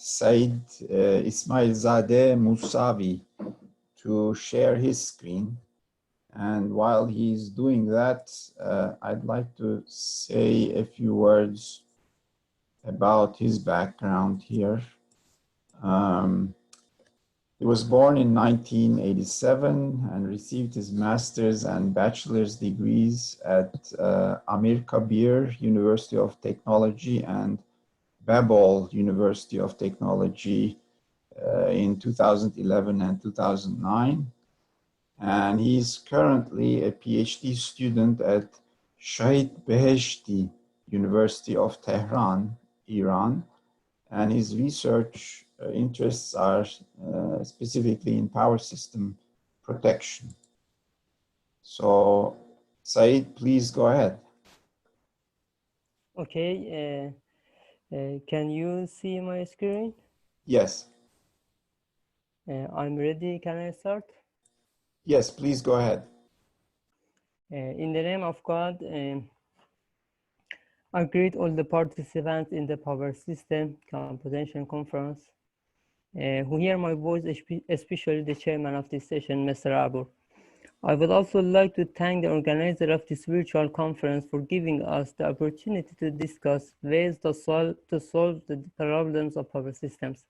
Seyed Esmaeilzadeh Musavi to share his screen. And while he's doing that, I'd like to say a few words about his background here. He was born in 1987 and received his master's and bachelor's degrees at Amir Kabir University of Technology and Babol University of Technology in 2011 and 2009. And he's currently a PhD student at Shahid Beheshti University of Tehran, Iran. And his research interests are specifically in power system protection. So, Seyed, please go ahead. Okay, can you see my screen? Yes. I'm ready. Can I start? Yes, please go ahead. In the name of God, I greet all the participants in the Power System Competition Conference who hear my voice, especially the chairman of this session, Mr. Abur. I would also like to thank the organizer of this virtual conference for giving us the opportunity to discuss ways to solve the problems of power systems.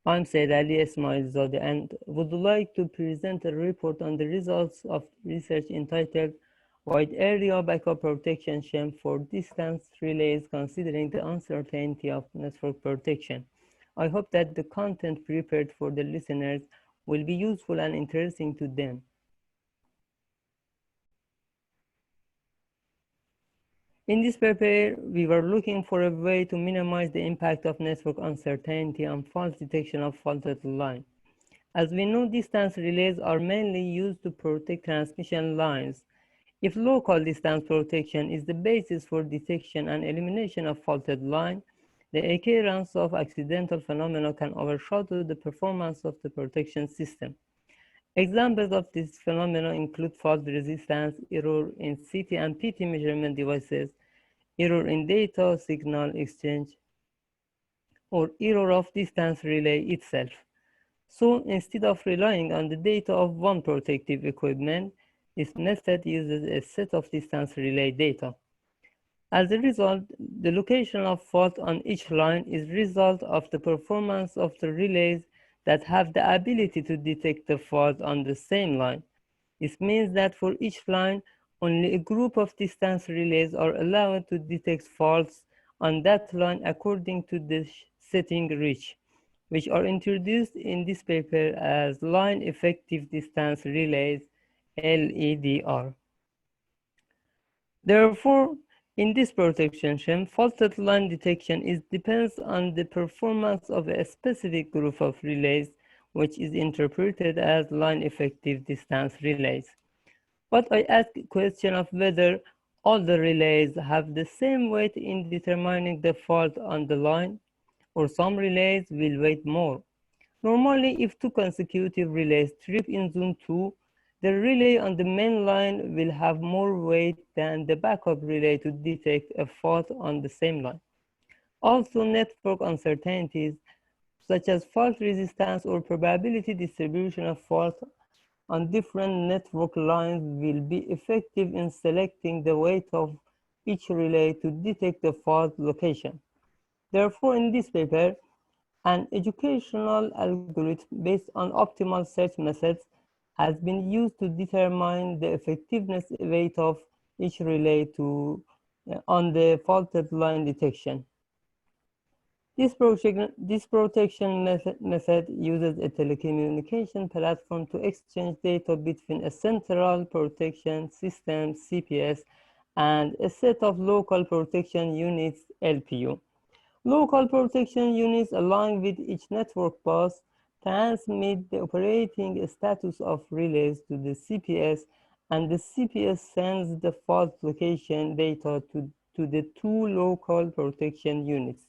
I'm Seyed Esmaeilzadeh and would like to present a report on the results of research entitled Wide Area Backup Protection Scheme for Distance Relays Considering the Uncertainty of Network Protection. I hope that the content prepared for the listeners will be useful and interesting to them. In this paper, we were looking for a way to minimize the impact of network uncertainty on false detection of faulted line. As we know, distance relays are mainly used to protect transmission lines. If local distance protection is the basis for detection and elimination of faulted line, the occurrence of accidental phenomena can overshadow the performance of the protection system. Examples of this phenomenon include fault resistance, error in CT and PT measurement devices, error in data signal exchange, or error of distance relay itself. So instead of relying on the data of one protective equipment, this method uses a set of distance relay data. As a result, the location of fault on each line is result of the performance of the relays that have the ability to detect the fault on the same line. This means that for each line, only a group of distance relays are allowed to detect faults on that line according to the setting reach, which are introduced in this paper as line effective distance relays, LEDR. Therefore, in this protection scheme, faulted line detection depends on the performance of a specific group of relays, which is interpreted as line effective distance relays. But I ask a question of whether all the relays have the same weight in determining the fault on the line, or some relays will weigh more. Normally, if two consecutive relays trip in zone 2, the relay on the main line will have more weight than the backup relay to detect a fault on the same line. Also, network uncertainties, such as fault resistance or probability distribution of fault on different network lines, will be effective in selecting the weight of each relay to detect the fault location. Therefore, in this paper, an educational algorithm based on optimal search methods has been used to determine the effectiveness weight of each relay on the faulted line detection. This protection method uses a telecommunication platform to exchange data between a central protection system, CPS, and a set of local protection units, LPU. Local protection units, along with each network bus, transmit the operating status of relays to the CPS, and the CPS sends the fault location data to the two local protection units.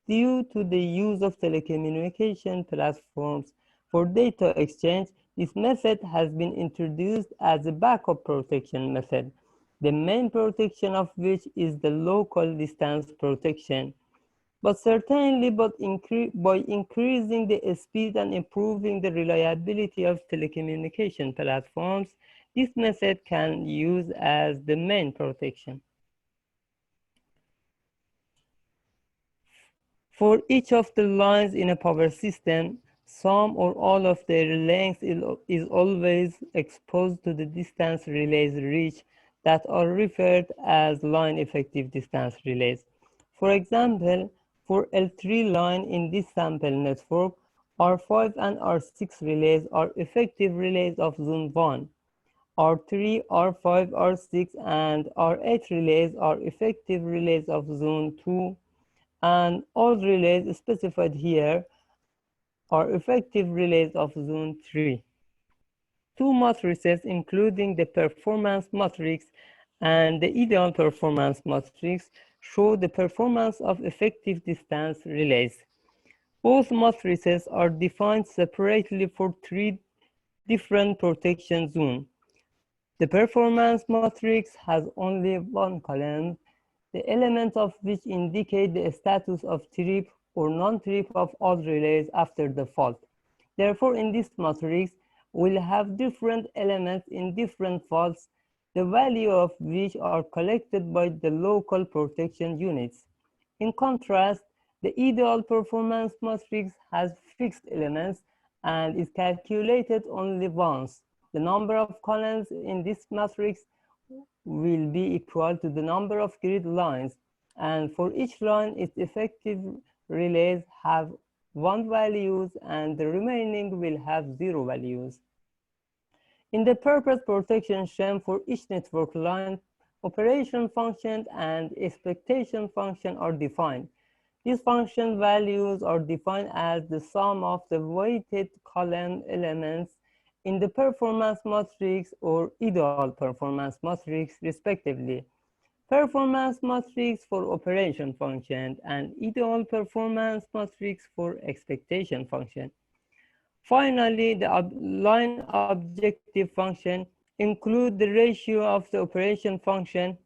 Due to the use of telecommunication platforms for data exchange, this method has been introduced as a backup protection method, the main protection of which is the local distance protection. but certainly by increasing the speed and improving the reliability of telecommunication platforms, this method can use as the main protection. For each of the lines in a power system, some or all of their length is always exposed to the distance relays reach that are referred as line effective distance relays. For example, for L3 line in this sample network, R5 and R6 relays are effective relays of zone 1. R3, R5, R6, and R8 relays are effective relays of zone 2, and all relays specified here are effective relays of zone 3. Two matrices, including the performance matrix and the ideal performance matrix, show the performance of effective distance relays. Both matrices are defined separately for three different protection zones. The performance matrix has only one column, the elements of which indicate the status of trip or non-trip of all relays after the fault. Therefore, in this matrix, we'll have different elements in different faults, the value of which are collected by the local protection units. In contrast, the ideal performance matrix has fixed elements and is calculated only once. The number of columns in this matrix will be equal to the number of grid lines, and for each line its effective relays have 1 values and the remaining will have 0 values. In the purpose protection scheme for each network line, operation function and expectation function are defined. These function values are defined as the sum of the weighted column elements in the performance matrix or ideal performance matrix, respectively. Performance matrix for operation function and ideal performance matrix for expectation function. Finally, the line objective function includes the ratio of the operation function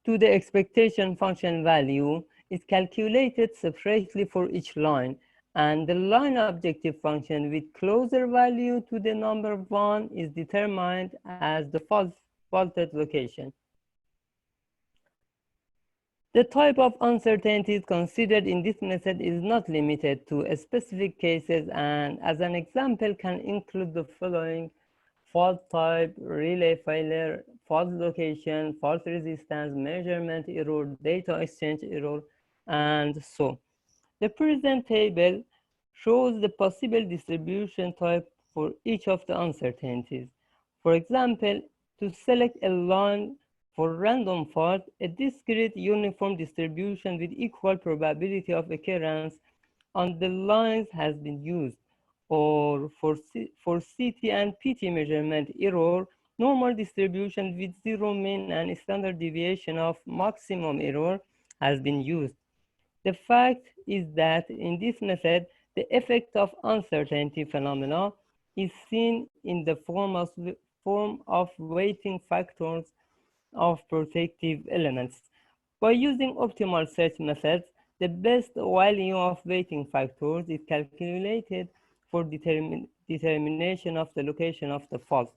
to the expectation function value is calculated separately for each line, and the line objective function with closer value to the number 1 is determined as the faulted location. The type of uncertainties considered in this method is not limited to specific cases, and as an example can include the following: fault type, relay failure, fault location, fault resistance, measurement error, data exchange error, and so. The present table shows the possible distribution type for each of the uncertainties. For example, to select a line for random fault, a discrete uniform distribution with equal probability of occurrence on the lines has been used. Or for CT and PT measurement error, normal distribution with zero mean and standard deviation of maximum error has been used. The fact is that in this method, the effect of uncertainty phenomena is seen in the form of weighting factors of protective elements. By using optimal search methods, the best value of weighting factors is calculated for determination of the location of the fault.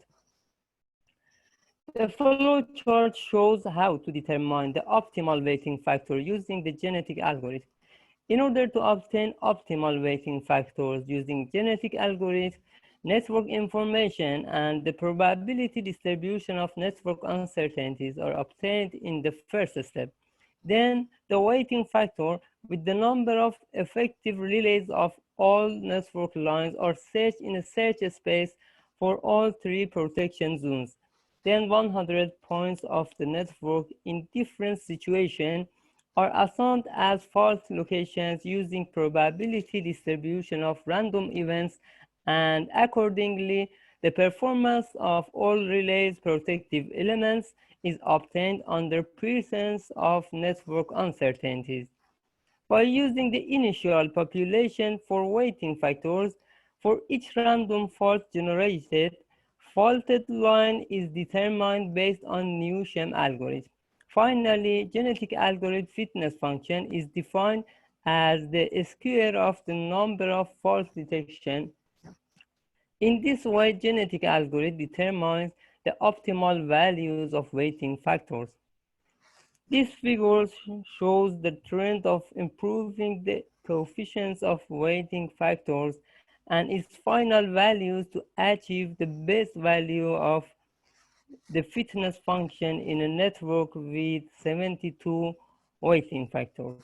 The flow chart shows how to determine the optimal weighting factor using the genetic algorithm. In order to obtain optimal weighting factors using genetic algorithm, network information and the probability distribution of network uncertainties are obtained in the first step. Then the weighting factor with the number of effective relays of all network lines are searched in a search space for all three protection zones. Then 100 points of the network in different situations are assigned as fault locations using probability distribution of random events, and accordingly, the performance of all relays protective elements is obtained under presence of network uncertainties. By using the initial population for weighting factors, for each random fault generated, faulted line is determined based on new sham algorithm. Finally, genetic algorithm fitness function is defined as the square of the number of false detection. In this way, genetic algorithm determines the optimal values of weighting factors. This figure shows the trend of improving the coefficients of weighting factors and its final values to achieve the best value of the fitness function in a network with 72 weighting factors.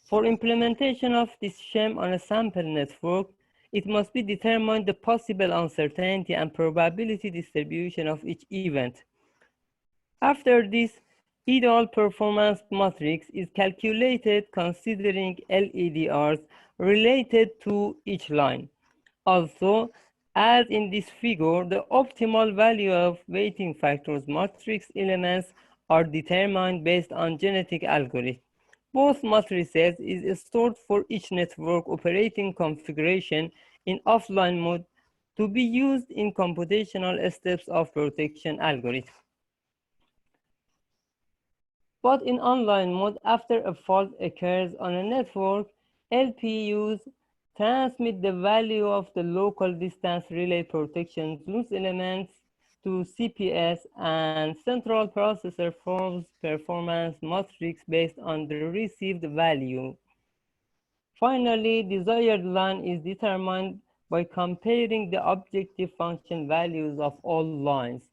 For implementation of this scheme on a sample network, it must be determined the possible uncertainty and probability distribution of each event. After this, ideal performance matrix is calculated considering LEDRs related to each line. Also, as in this figure, the optimal value of weighting factors matrix elements are determined based on genetic algorithm. Both matrices is stored for each network operating configuration in offline mode to be used in computational steps of protection algorithm. But in online mode, after a fault occurs on a network, LPUs transmit the value of the local distance relay protection loose elements to CPS, and central processor forms performance matrix based on the received value. Finally, desired line is determined by comparing the objective function values of all lines.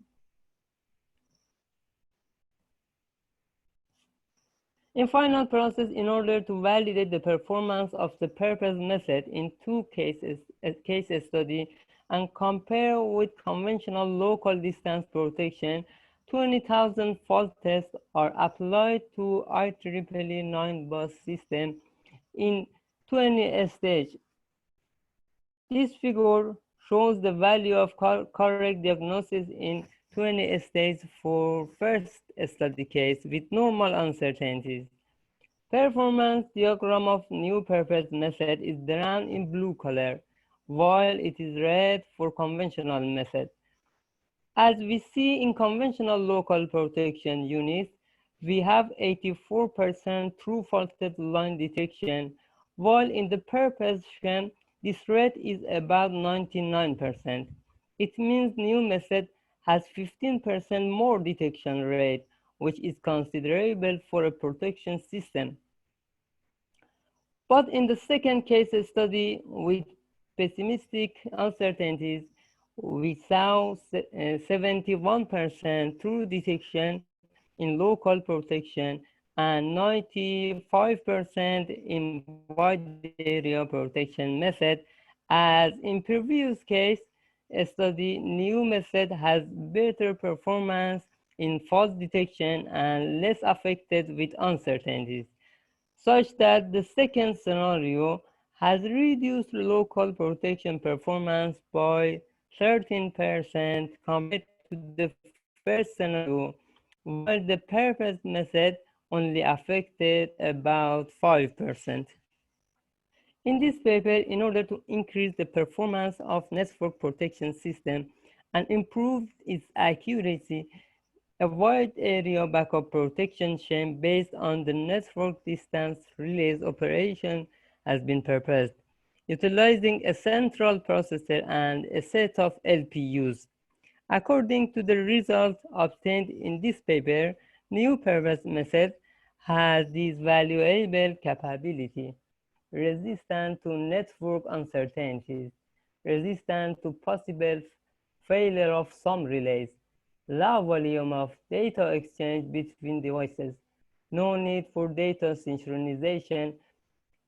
In final process, in order to validate the performance of the purpose method in two cases, a case study, and compare with conventional local distance protection, 20,000 fault tests are applied to IEEE 9-bus system in 20 stages. This figure shows the value of correct diagnosis in 20 stages for first study case with normal uncertainties. Performance diagram of new purpose method is drawn in blue color, while it is red for conventional method. As we see in conventional local protection units, we have 84% true faulted line detection, while in the purpose scheme, this rate is about 99%. It means new method has 15% more detection rate, which is considerable for a protection system. But in the second case study with pessimistic uncertainties, we saw 71% true detection in local protection and 95% in wide area protection method. As in previous case study, new method has better performance in fault detection and less affected with uncertainties, such that the second scenario has reduced local protection performance by 13% compared to the first scenario, while the purpose method only affected about 5%. In this paper, in order to increase the performance of network protection system and improve its accuracy, a wide area backup protection scheme based on the network distance relays operation has been proposed, utilizing a central processor and a set of LPUs. According to the results obtained in this paper, new purpose method has this valuable capability: resistant to network uncertainties, resistant to possible failure of some relays, low volume of data exchange between devices, no need for data synchronization,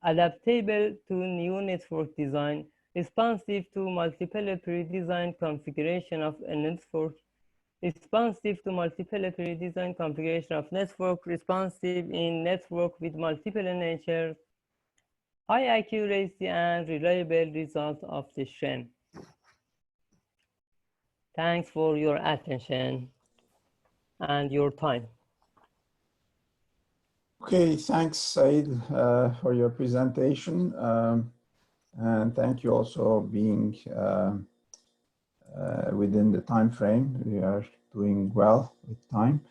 adaptable to new network design, responsive to multiple pre-designed configuration of a network, responsive to multiple pre-designed configuration of network, responsive in network with multiple natures, high accuracy and reliable results of the scheme. Thanks for your attention and your time. Okay, thanks, Seyed, for your presentation. And thank you also being within the time frame. We are doing well with time.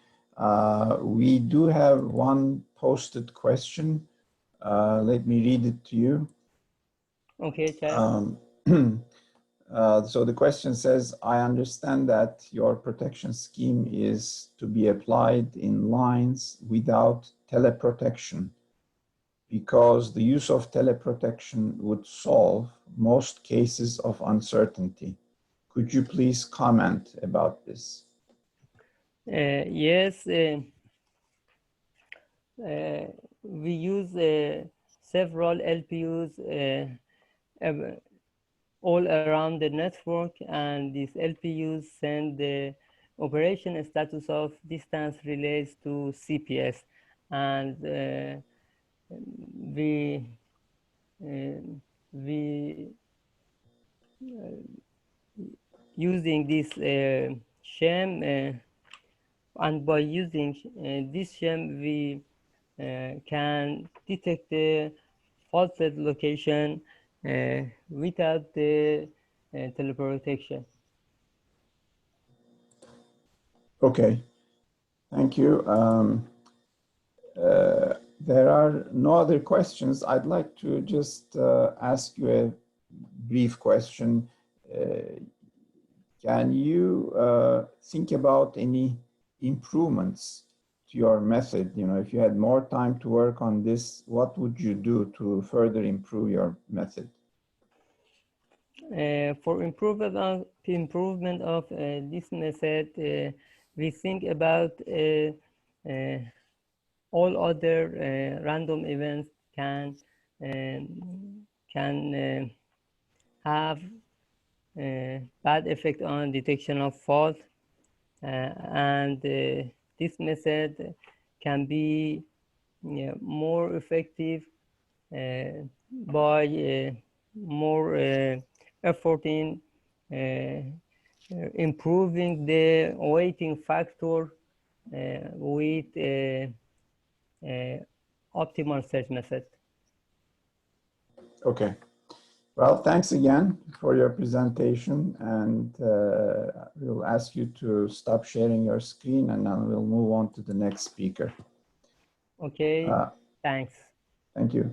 We do have one posted question. Let me read it to you. Okay, Chair. So the question says, I understand that your protection scheme is to be applied in lines without teleprotection, because the use of teleprotection would solve most cases of uncertainty. Could you please comment about this? Yes, we use several LPUs all around the network, and these LPUs send the operation status of distance relays to CPS, and we using this sham, and by using this sham we can detect the faulted location without the teleprotection. Okay, thank you. There are no other questions. I'd like to just ask you a brief question. Can you think about any improvements to your method? You know, if you had more time to work on this, what would you do to further improve your method? For improvement of this method, we think about all other random events can have bad effect on detection of fault, and this method can be more effective by more effort in improving the weighting factor with optimal search method. Okay. Well, thanks again for your presentation, and we'll ask you to stop sharing your screen, and then we'll move on to the next speaker. Okay, thanks. Thank you.